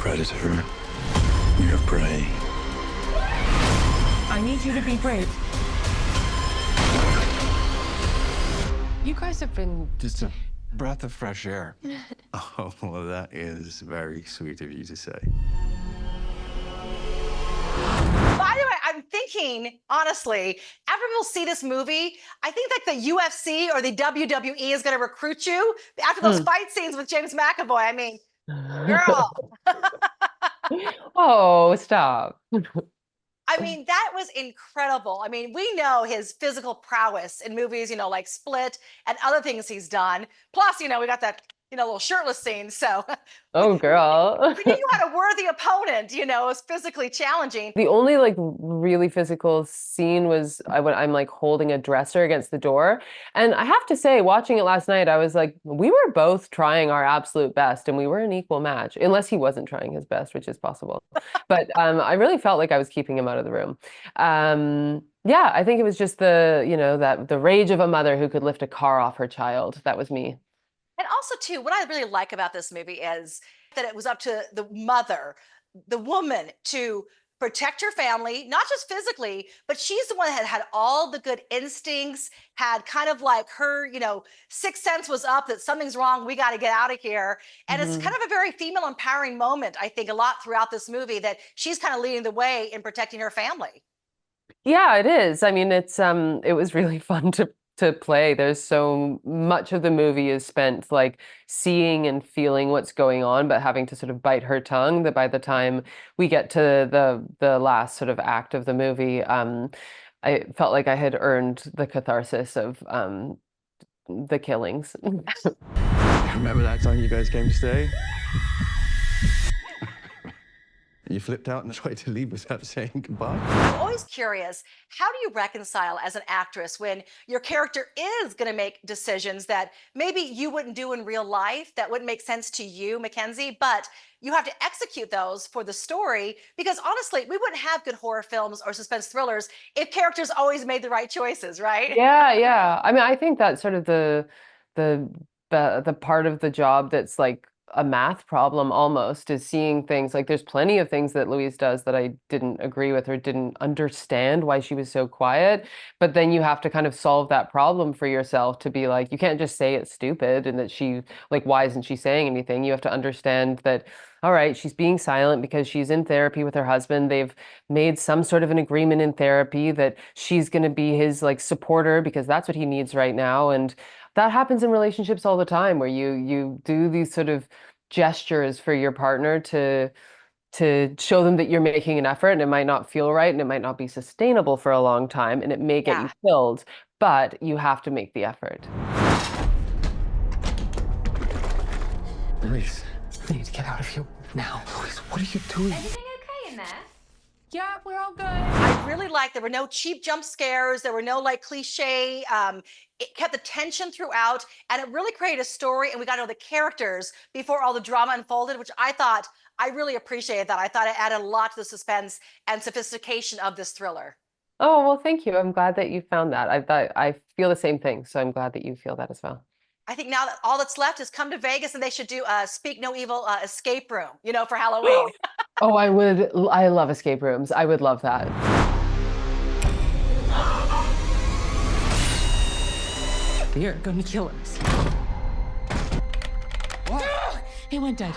predator. You're prey. I need you to be brave. You guys have been Just a breath of fresh air. Oh, well, that is very sweet of you to say. By the way, I'm thinking, honestly, after people see this movie, I think like the UFC or the WWE is going to recruit you after those fight scenes with James McAvoy. I mean, girl. Oh, stop. I mean, that was incredible. I mean, we know his physical prowess in movies, like Split and other things he's done. Plus, we got that, little shirtless scene. So Oh, girl. we knew you had a worthy opponent, it was physically challenging. The only like really physical scene was when I'm like holding a dresser against the door. And I have to say, watching it last night, I was like, we were both trying our absolute best and we were an equal match, unless he wasn't trying his best, which is possible. But I really felt like I was keeping him out of the room. Yeah, I think it was just that the rage of a mother who could lift a car off her child. That was me. And also, too, what I really like about this movie is that it was up to the mother, the woman, to protect her family, not just physically, but she's the one that had all the good instincts, had kind of like her, sixth sense was up that something's wrong, we got to get out of here. And it's kind of a very female empowering moment, I think, a lot throughout this movie, that she's kind of leading the way in protecting her family. Yeah, it is. I mean, it was really fun to play. There's so much of the movie is spent like seeing and feeling what's going on, but having to sort of bite her tongue, that by the time we get to the last sort of act of the movie, I felt like I had earned the catharsis of the killings. Remember that time you guys came to stay? You flipped out and tried to leave without saying goodbye? I'm always curious, how do you reconcile as an actress when your character is going to make decisions that maybe you wouldn't do in real life, that wouldn't make sense to you, Mackenzie, but you have to execute those for the story? Because honestly, we wouldn't have good horror films or suspense thrillers if characters always made the right choices, right? Yeah. I mean, I think that's sort of the part of the job that's like a math problem almost, is seeing things like there's plenty of things that Louise does that I didn't agree with or didn't understand why she was so quiet. But then you have to kind of solve that problem for yourself to be like, you can't just say it's stupid and that she, like, why isn't she saying anything? You have to understand that, all right, she's being silent because she's in therapy with her husband. They've made some sort of an agreement in therapy that she's going to be his like supporter because that's what he needs right now. And that happens in relationships all the time, where you do these sort of gestures for your partner to show them that you're making an effort, and it might not feel right and it might not be sustainable for a long time and it may get you killed, but you have to make the effort. Louise, we need to get out of here now. Louise, what are you doing? Everything okay in there? Yeah, we're all good. I really liked there were no cheap jump scares. There were no like cliche. It kept the tension throughout, and it really created a story, and we got to know the characters before all the drama unfolded, which I really appreciated that. I thought it added a lot to the suspense and sophistication of this thriller. Oh, well, thank you. I'm glad that you found that. I feel the same thing, so I'm glad that you feel that as well. I think now that all that's left is come to Vegas, and they should do a Speak No Evil escape room, for Halloween. Oh, I would. I love escape rooms. I would love that. They're gonna kill us. What? He went dead.